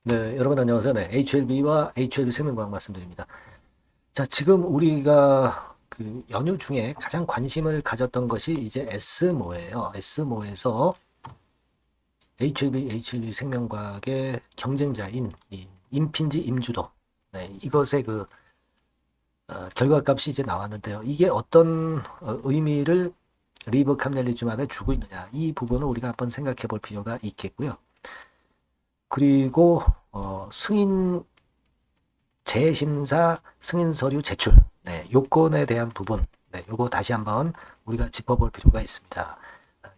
네, 여러분 안녕하세요. 네, HLB와 HLB 생명과학 말씀드립니다. 자, 지금 우리가 그 연휴 중에 가장 관심을 가졌던 것이 이제 에스모예요. 에스모에서 HLB 생명과학의 경쟁자인 이 임핀지 임주도. 네, 이것의 그 결과값이 이제 나왔는데요. 이게 어떤 의미를 리브캄넬리즘압에 주고 있느냐. 이 부분을 우리가 한번 생각해 볼 필요가 있겠고요. 그리고 승인 재심사 승인 서류 제출, 네, 요건에 대한 부분, 네, 요거 다시 한번 우리가 짚어볼 필요가 있습니다.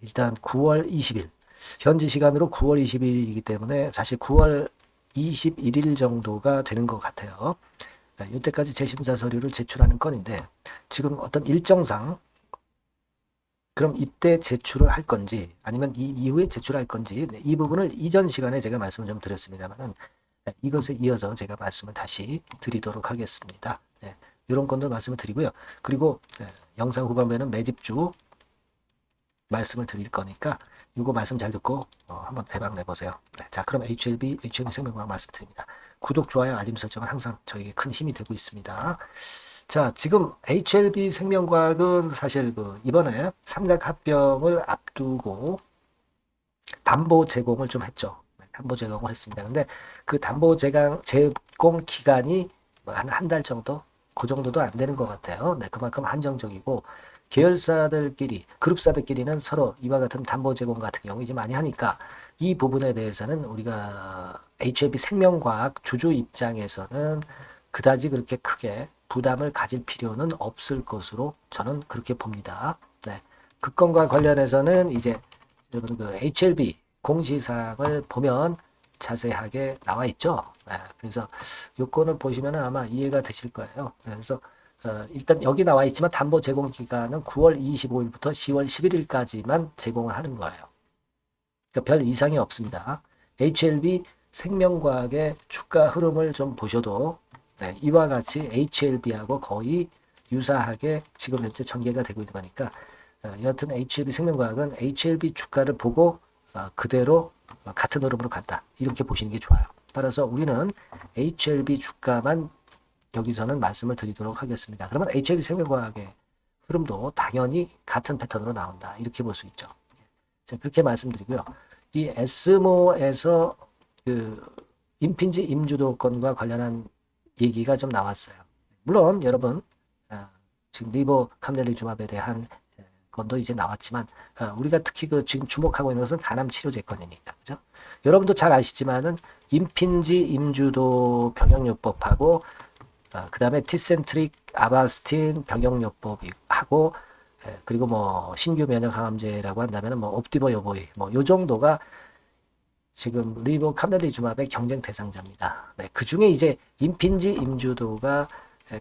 일단 9월 20일, 현지 시간으로 9월 20일이기 때문에 사실 9월 21일 정도가 되는 것 같아요. 네, 이때까지 재심사 서류를 제출하는 건인데 지금 어떤 일정상 그럼 이때 제출을 할 건지 아니면 이 이후에 제출할 건지, 네, 이 부분을 이전 시간에 제가 말씀을 좀 드렸습니다만은 이것에 이어서 제가 말씀을 다시 드리도록 하겠습니다. 네, 이런 건들 말씀을 드리고요. 그리고 영상 후반부에는 매집주 말씀을 드릴 거니까 이거 말씀 잘 듣고 한번 대박 내보세요. 네, 자, 그럼 HLB 생명과학 말씀드립니다. 구독, 좋아요, 알림 설정은 항상 저에게 큰 힘이 되고 있습니다. 자, 지금 HLB 생명과학은 사실 그 이번에 삼각합병을 앞두고 담보 제공을 좀 했죠. 담보 제공을 했습니다. 근데 그 담보 제공 기간이 한 달 정도? 그 정도도 안 되는 것 같아요. 네, 그만큼 한정적이고, 계열사들끼리, 그룹사들끼리는 서로 이와 같은 담보 제공 같은 경우 이제 많이 하니까, 이 부분에 대해서는 우리가 HLB 생명과학 주주 입장에서는 그다지 그렇게 크게 부담을 가질 필요는 없을 것으로 저는 그렇게 봅니다. 네. 그 건과 관련해서는 이제 여러분 그 HLB 공시사항을 보면 자세하게 나와 있죠. 네, 그래서 요건을 보시면 아마 이해가 되실 거예요. 그래서 일단 여기 나와 있지만 담보 제공 기간은 9월 25일부터 10월 11일까지만 제공을 하는 거예요. 그러니까 별 이상이 없습니다. HLB 생명과학의 주가 흐름을 좀 보셔도 네, 이와 같이 HLB하고 거의 유사하게 지금 현재 전개가 되고 있는 거니까 여하튼 HLB 생명과학은 HLB 주가를 보고 그대로 같은 흐름으로 간다. 이렇게 보시는 게 좋아요. 따라서 우리는 HLB 주가만 여기서는 말씀을 드리도록 하겠습니다. 그러면 HLB 생명과학의 흐름도 당연히 같은 패턴으로 나온다. 이렇게 볼 수 있죠. 자, 그렇게 말씀드리고요. 이 에스모에서 그 임핀지 임주도권과 관련한 얘기가 좀 나왔어요. 물론 여러분 지금 리버 캄넬리주맙에 대한 건도 이제 나왔지만 우리가 특히 그 지금 주목하고 있는 것은 간암 치료제건이니까 그죠? 여러분도 잘 아시지만은 임핀지 임주도 병역요법하고 그 다음에 티센트릭 아바스틴 병역요법하고 그리고 뭐 신규 면역 항암제라고 한다면은 뭐 옵디버 여보이 뭐 요 정도가 지금 리버 캄넬리주맙의 경쟁 대상자입니다. 네, 그 중에 이제 임핀지 임주도가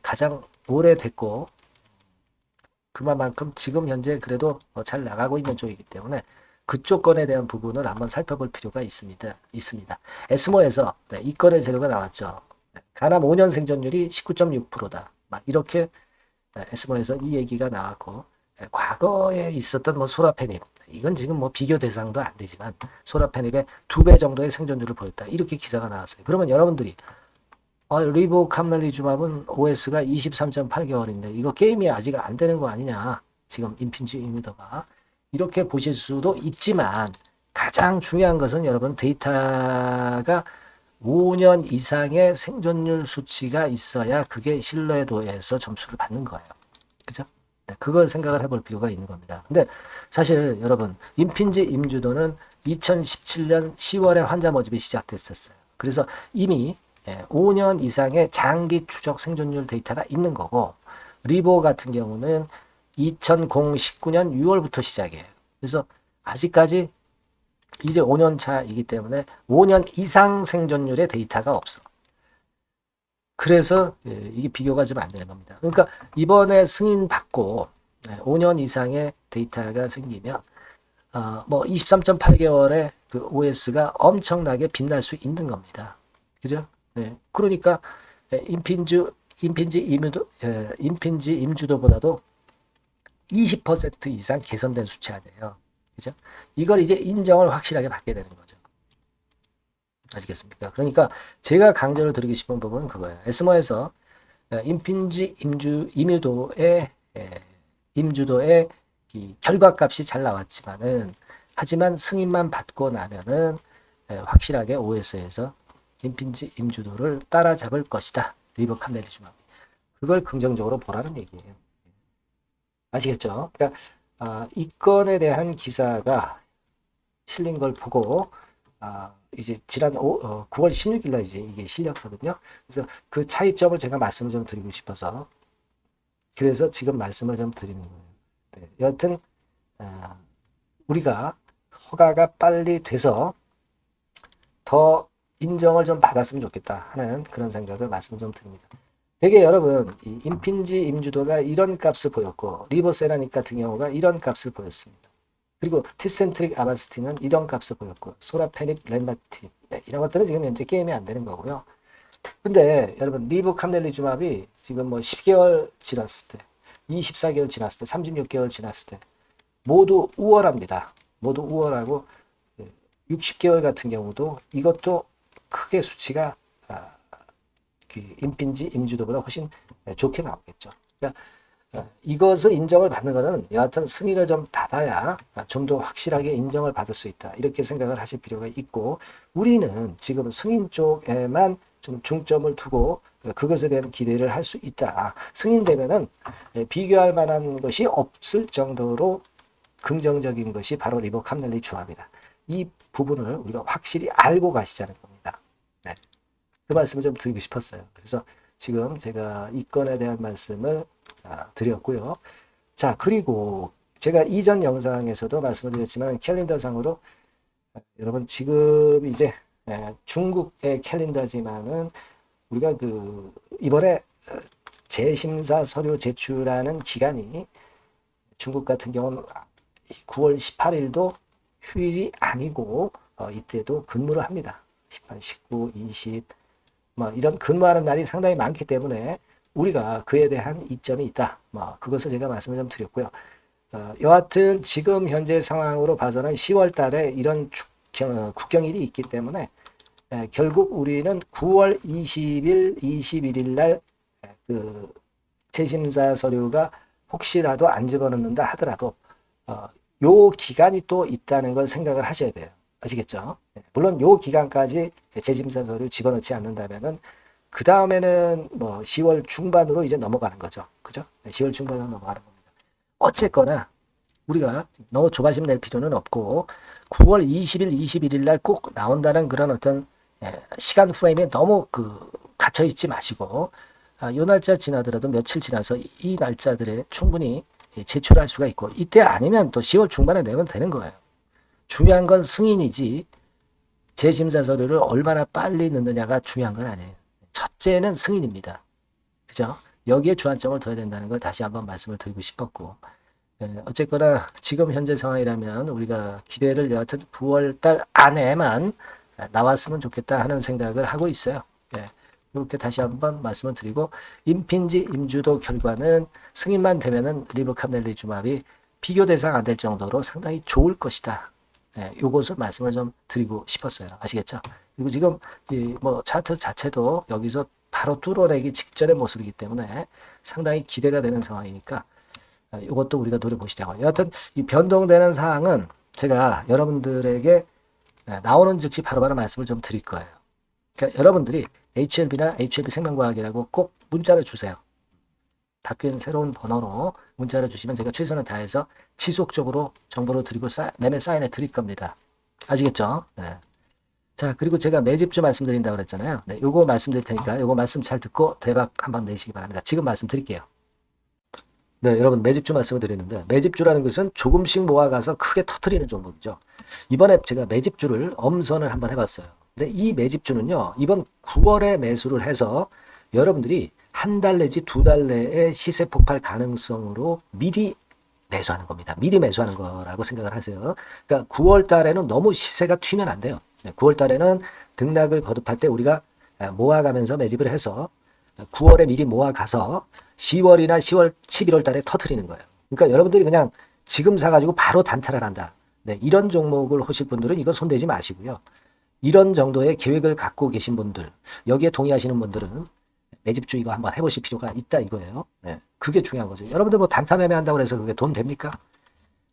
가장 오래됐고 그만큼 지금 현재 그래도 잘 나가고 있는 쪽이기 때문에 그쪽 건에 대한 부분을 한번 살펴볼 필요가 있습니다. 에스모에서 이 건의 재료가 나왔죠. 간암 5년 생존율이 19.6%다. 막 이렇게 에스모에서 이 얘기가 나왔고 과거에 있었던 뭐 소라페닙 이건 지금 뭐 비교 대상도 안 되지만 소라페닙의 2배 정도의 생존율을 보였다. 이렇게 기사가 나왔어요. 그러면 여러분들이 리보캄날리주맙은 OS가 23.8개월인데 이거 게임이 아직 안 되는 거 아니냐. 지금 인핀지 이미더가. 이렇게 보실 수도 있지만 가장 중요한 것은 여러분 데이터가 5년 이상의 생존율 수치가 있어야 그게 신뢰도에서 점수를 받는 거예요. 그죠? 네, 그걸 생각을 해볼 필요가 있는 겁니다. 근데 사실 여러분 인핀지 임주도는 2017년 10월에 환자 모집이 시작됐었어요. 그래서 이미 5년 이상의 장기 추적 생존율 데이터가 있는 거고 리보 같은 경우는 2019년 6월부터 시작이에요. 그래서 아직까지 이제 5년 차이기 때문에 5년 이상 생존율의 데이터가 없어. 그래서 이게 비교가 좀 안 되는 겁니다. 그러니까 이번에 승인 받고 5년 이상의 데이터가 생기면 뭐 23.8개월의 그 OS가 엄청나게 빛날 수 있는 겁니다. 그죠? 네. 그러니까 임핀지 임주도보다도 20% 이상 개선된 수치가 돼요. 그죠? 이걸 이제 인정을 확실하게 받게 되는 거죠. 아시겠습니까? 그러니까 제가 강조를 드리고 싶은 부분은 그거예요. 에스머에서 임핀지 임유도의 임주도의 이 결과값이 잘 나왔지만은 하지만 승인만 받고 나면은 확실하게 OS에서 임핀지 임주도를 따라잡을 것이다. 리버 캄넬리즘합. 그걸 긍정적으로 보라는 얘기예요. 아시겠죠? 그러니까 이 건에 대한 기사가 실린 걸 보고 이제 지난 9월 16일 날 이제 이게 실렸거든요. 그래서 그 차이점을 제가 말씀을 좀 드리고 싶어서 그래서 지금 말씀을 좀 드리는 거예요. 네, 여하튼 우리가 허가가 빨리 돼서 더 인정을 좀 받았으면 좋겠다 하는 그런 생각을 말씀 좀 드립니다. 되게 여러분 이 임핀지 임주도가 이런 값을 보였고 리버세라닉 같은 경우가 이런 값을 보였습니다. 그리고 티센트릭 아바스틴은 이런 값을 보였고 소라페닙 렌바틴 이런 것들은 지금 현재 게임이 안 되는 거고요. 근데 여러분 리버 캄넬리즘합이 지금 뭐 10개월 지났을 때 24개월 지났을 때 36개월 지났을 때 모두 우월합니다. 모두 우월하고 60개월 같은 경우도 이것도 크게 수치가 그 임핀지 임주도보다 훨씬 좋게 나오겠죠. 그러니까 이것을 인정을 받는 것은 여하튼 승인을 좀 받아야 좀 더 확실하게 인정을 받을 수 있다. 이렇게 생각을 하실 필요가 있고 우리는 지금 승인 쪽에만 좀 중점을 두고 그것에 대한 기대를 할 수 있다. 승인되면은 비교할 만한 것이 없을 정도로 긍정적인 것이 바로 리버 캄넬리 조합이다. 이 부분을 우리가 확실히 알고 가시자는 겁니다. 네. 그 말씀을 좀 드리고 싶었어요. 그래서 지금 제가 이 건에 대한 말씀을 드렸고요. 자, 그리고 제가 이전 영상에서도 말씀을 드렸지만 캘린더상으로 여러분 지금 이제 중국의 캘린더지만은 우리가 그 이번에 재심사 서류 제출하는 기간이 중국 같은 경우는 9월 18일도 휴일이 아니고 이때도 근무를 합니다. 18, 19, 20 뭐 이런 근무하는 날이 상당히 많기 때문에 우리가 그에 대한 이점이 있다. 뭐 그것을 제가 말씀을 좀 드렸고요. 여하튼 지금 현재 상황으로 봐서는 10월 달에 이런 국경일이 있기 때문에 결국 우리는 9월 20일, 21일 날 그 재심사 서류가 혹시라도 안 집어넣는다 하더라도 요 기간이 또 있다는 걸 생각을 하셔야 돼요. 아시겠죠? 물론 요 기간까지 재심사 서류 집어넣지 않는다면은 그 다음에는 뭐 10월 중반으로 이제 넘어가는 거죠. 그죠? 10월 중반으로 넘어가는 겁니다. 어쨌거나 우리가 너무 조바심 낼 필요는 없고 9월 20일, 21일 날 꼭 나온다는 그런 어떤 시간 프레임에 너무 갇혀 있지 마시고 요 날짜 지나더라도 며칠 지나서 이 날짜들에 충분히 제출할 수가 있고 이때 아니면 또 10월 중반에 내면 되는 거예요. 중요한 건 승인이지 재심사 서류를 얼마나 빨리 넣느냐가 중요한 건 아니에요. 첫째는 승인입니다. 그죠? 여기에 주안점을 둬야 된다는 걸 다시 한번 말씀을 드리고 싶었고 어쨌거나 지금 현재 상황이라면 우리가 기대를 여하튼 9월달 안에만 나왔으면 좋겠다 하는 생각을 하고 있어요. 이렇게 다시 한번 말씀을 드리고 임핀지 임주도 결과는 승인만 되면은 리버 캄넬리즘합이 비교 대상 안 될 정도로 상당히 좋을 것이다. 요것을 말씀을 좀 드리고 싶었어요. 아시겠죠? 그리고 지금 뭐 차트 자체도 여기서 바로 뚫어내기 직전의 모습이기 때문에 상당히 기대가 되는 상황이니까 이것도 우리가 노려보시자고요. 여하튼 이 변동되는 사항은 제가 여러분들에게 나오는 즉시 바로바로 말씀을 좀 드릴 거예요. 그러니까 여러분들이 HLB나 HLB 생명과학이라고 꼭 문자를 주세요. 바뀐 새로운 번호로 문자를 주시면 제가 최선을 다해서 지속적으로 정보를 드리고 매매 사인해 드릴 겁니다. 아시겠죠? 네. 자, 그리고 제가 매집주 말씀드린다고 그랬잖아요. 네, 요거 말씀드릴 테니까 요거 말씀 잘 듣고 대박 한번 내시기 바랍니다. 지금 말씀드릴게요. 네, 여러분 매집주 말씀을 드리는데 매집주라는 것은 조금씩 모아가서 크게 터트리는 종목이죠. 이번에 제가 매집주를 엄선을 한번 해봤어요. 근데 이 매집주는요, 이번 9월에 매수를 해서 여러분들이 한 달 내지 두 달 내에 시세 폭발 가능성으로 미리 매수하는 겁니다. 미리 매수하는 거라고 생각을 하세요. 그러니까 9월 달에는 너무 시세가 튀면 안 돼요. 9월 달에는 등락을 거듭할 때 우리가 모아가면서 매집을 해서 9월에 미리 모아가서 10월이나 10월, 11월 달에 터트리는 거예요. 그러니까 여러분들이 그냥 지금 사가지고 바로 단타를 한다. 네, 이런 종목을 하실 분들은 이거 손대지 마시고요. 이런 정도의 계획을 갖고 계신 분들, 여기에 동의하시는 분들은 매집주 이거 한번 해보실 필요가 있다 이거예요. 네, 그게 중요한 거죠. 여러분들 뭐 단타 매매한다고 해서 그게 돈 됩니까?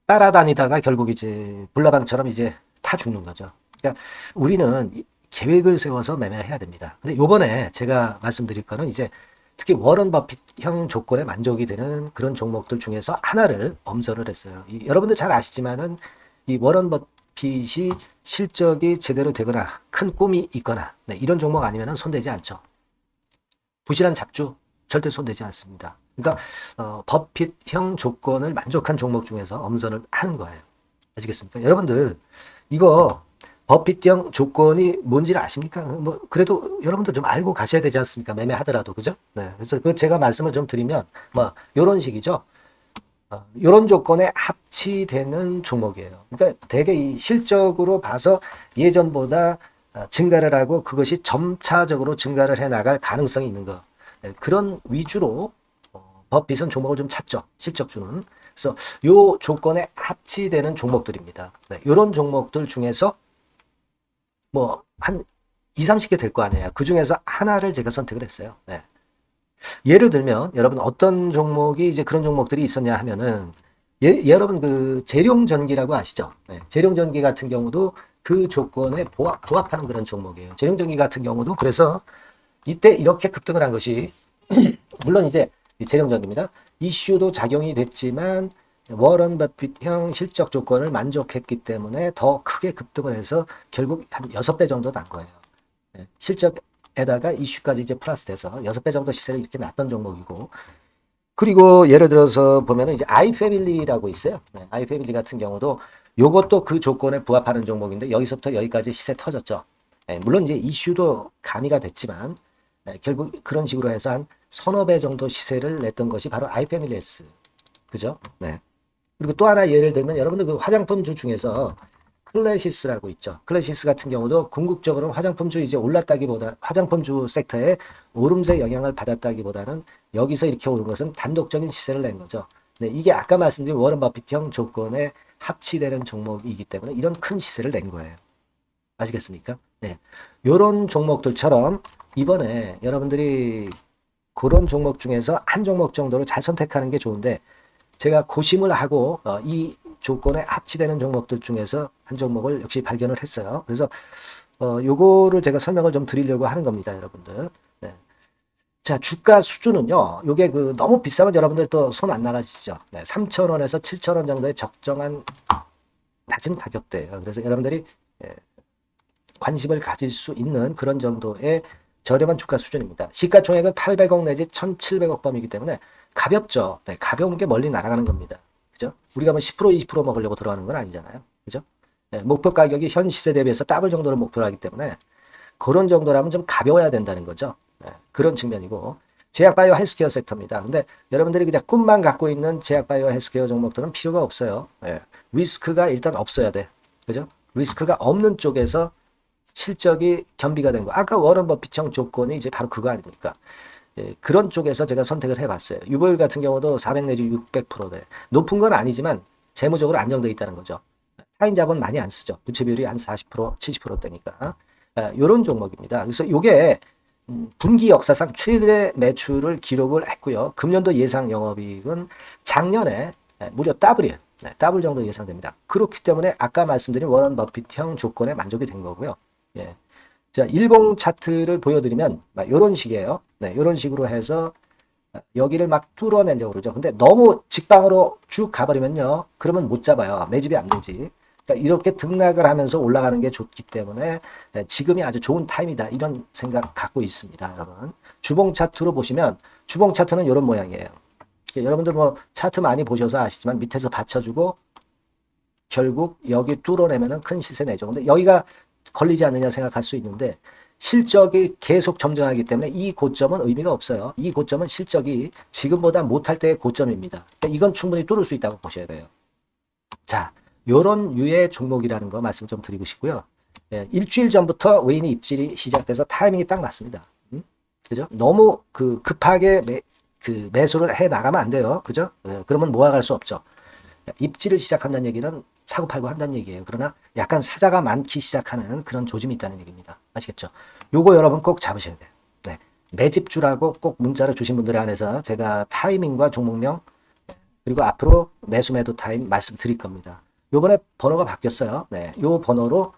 따라다니다가 결국 이제 불나방처럼 이제 타 죽는 거죠. 그러니까 우리는 계획을 세워서 매매를 해야 됩니다. 근데 요번에 제가 말씀드릴 거는 이제 특히 워런 버핏형 조건에 만족이 되는 그런 종목들 중에서 하나를 엄선을 했어요. 여러분들 잘 아시지만은 이 워런 버핏이 실적이 제대로 되거나 큰 꿈이 있거나 네, 이런 종목 아니면은 손대지 않죠. 부실한 잡주 절대 손대지 않습니다. 그러니까 버핏형 조건을 만족한 종목 중에서 엄선을 하는 거예요. 아시겠습니까? 여러분들 이거 버핏형 조건이 뭔지를 아십니까? 뭐 그래도 여러분들 좀 알고 가셔야 되지 않습니까? 매매하더라도 그죠? 네. 그래서 그 제가 말씀을 좀 드리면 뭐 이런 식이죠. 이런 조건에 합치되는 종목이에요. 그러니까 되게 이 실적으로 봐서 예전보다 증가를 하고 그것이 점차적으로 증가를 해 나갈 가능성이 있는 거. 네, 그런 위주로 버핏은 종목을 좀 찾죠. 실적주는. 그래서 요 조건에 합치되는 종목들입니다. 네, 이런 종목들 중에서 뭐 한 2, 30개 될 거 아니에요. 그 중에서 하나를 제가 선택을 했어요. 네. 예를 들면 여러분 어떤 종목이 이제 그런 종목들이 있었냐 하면은 여러분 그 재룡전기라고 아시죠? 네. 재룡전기 같은 경우도 그 조건에 부합하는 그런 종목이에요. 재룡전기 같은 경우도 그래서 이때 이렇게 급등을 한 것이 물론 이제 재룡전기입니다. 이슈도 작용이 됐지만 워런 버핏형 실적 조건을 만족했기 때문에 더 크게 급등을 해서 결국 한 6배 정도 난 거예요. 네. 실적에다가 이슈까지 이제 플러스 돼서 6배 정도 시세를 이렇게 놨던 종목이고 그리고 예를 들어서 보면은 이제 아이패밀리라고 있어요. 네. 아이패밀리 같은 경우도 요것도 그 조건에 부합하는 종목인데 여기서부터 여기까지 시세 터졌죠. 네. 물론 이제 이슈도 가미가 됐지만 네. 결국 그런 식으로 해서 한 서너 배 정도 시세를 냈던 것이 바로 아이패밀리스. 그죠? 네. 그리고 또 하나 예를 들면 여러분들 그 화장품주 중에서 클래시스라고 있죠. 클래시스 같은 경우도 궁극적으로는 화장품주 이제 올랐다기보다 화장품주 섹터에 오름세 영향을 받았다기보다는 여기서 이렇게 오른 것은 단독적인 시세를 낸 거죠. 네, 이게 아까 말씀드린 워런 버핏형 조건에 합치되는 종목이기 때문에 이런 큰 시세를 낸 거예요. 아시겠습니까? 네. 요런 종목들처럼 이번에 여러분들이 그런 종목 중에서 한 종목 정도를 잘 선택하는 게 좋은데 제가 고심을 하고 이 조건에 합치되는 종목들 중에서 한 종목을 역시 발견을 했어요. 그래서 요거를 제가 설명을 좀 드리려고 하는 겁니다, 여러분들. 네. 자, 주가 수준은요. 요게 그 너무 비싸면 여러분들 또 손 안 나가시죠. 네, 3,000원에서 7,000원 정도의 적정한 낮은 가격대예요. 그래서 여러분들이 관심을 가질 수 있는 그런 정도의 저렴한 주가 수준입니다. 시가총액은 800억 내지 1,700억 범위이기 때문에 가볍죠. 네, 가벼운 게 멀리 날아가는 겁니다. 그죠? 우리가 뭐 10% 20% 먹으려고 들어가는 건 아니잖아요. 그죠? 네, 목표 가격이 현 시세 대비해서 더블 정도를 목표로 하기 때문에 그런 정도라면 좀 가벼워야 된다는 거죠. 네, 그런 측면이고 제약바이오 헬스케어 섹터입니다. 근데 여러분들이 그냥 꿈만 갖고 있는 제약바이오 헬스케어 종목들은 필요가 없어요. 네, 리스크가 일단 없어야 돼. 그죠? 리스크가 없는 쪽에서 실적이 겸비가 된 거. 아까 워런 버핏형 조건이 이제 바로 그거 아닙니까? 예, 그런 쪽에서 제가 선택을 해봤어요. 유보율 같은 경우도 400 내지 600%대. 높은 건 아니지만 재무적으로 안정되어 있다는 거죠. 타인 자본 많이 안 쓰죠. 부채 비율이 한 40%, 70%대니까. 이런 종목입니다. 그래서 이게 분기 역사상 최대 매출을 기록을 했고요. 금년도 예상 영업이익은 작년에 무려 더블이에요. 네, 더블 정도 예상됩니다. 그렇기 때문에 아까 말씀드린 워런 버핏형 조건에 만족이 된 거고요. 예. 자, 일봉 차트를 보여드리면 이런 식이에요. 네, 이런 식으로 해서 여기를 막 뚫어내려고 그러죠. 근데 너무 직방으로 쭉 가버리면요. 그러면 못 잡아요. 매집이 안 되지. 그러니까 이렇게 등락을 하면서 올라가는 게 좋기 때문에 지금이 아주 좋은 타임이다. 이런 생각 갖고 있습니다. 여러분. 주봉 차트로 보시면 주봉 차트는 이런 모양이에요. 여러분들 뭐 차트 많이 보셔서 아시지만 밑에서 받쳐주고 결국 여기 뚫어내면은 큰 시세 내죠. 근데 여기가 걸리지 않느냐 생각할 수 있는데 실적이 계속 점증하기 때문에 이 고점은 의미가 없어요. 이 고점은 실적이 지금보다 못할 때의 고점입니다. 그러니까 이건 충분히 뚫을 수 있다고 보셔야 돼요. 자, 요런 유의 종목이라는 거 말씀 좀 드리고 싶고요. 예, 일주일 전부터 외인이 입질이 시작돼서 타이밍이 딱 맞습니다. 그죠? 너무 급하게 매수를 해 나가면 안 돼요. 그죠? 예, 그러면 모아갈 수 없죠. 입질을 시작한다는 얘기는 사고 팔고 한다는 얘기예요. 그러나 약간 사자가 많기 시작하는 그런 조짐이 있다는 얘기입니다. 아시겠죠? 요거 여러분 꼭 잡으셔야 돼요. 네. 매집주라고 꼭 문자를 주신 분들에 한해서 제가 타이밍과 종목명 그리고 앞으로 매수 매도 타임 말씀드릴 겁니다. 요번에 번호가 바뀌었어요. 네. 요 번호로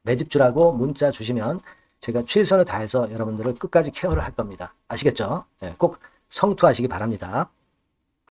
매집주라고 문자 주시면 제가 최선을 다해서 여러분들을 끝까지 케어를 할 겁니다. 아시겠죠? 네. 꼭 성투하시기 바랍니다.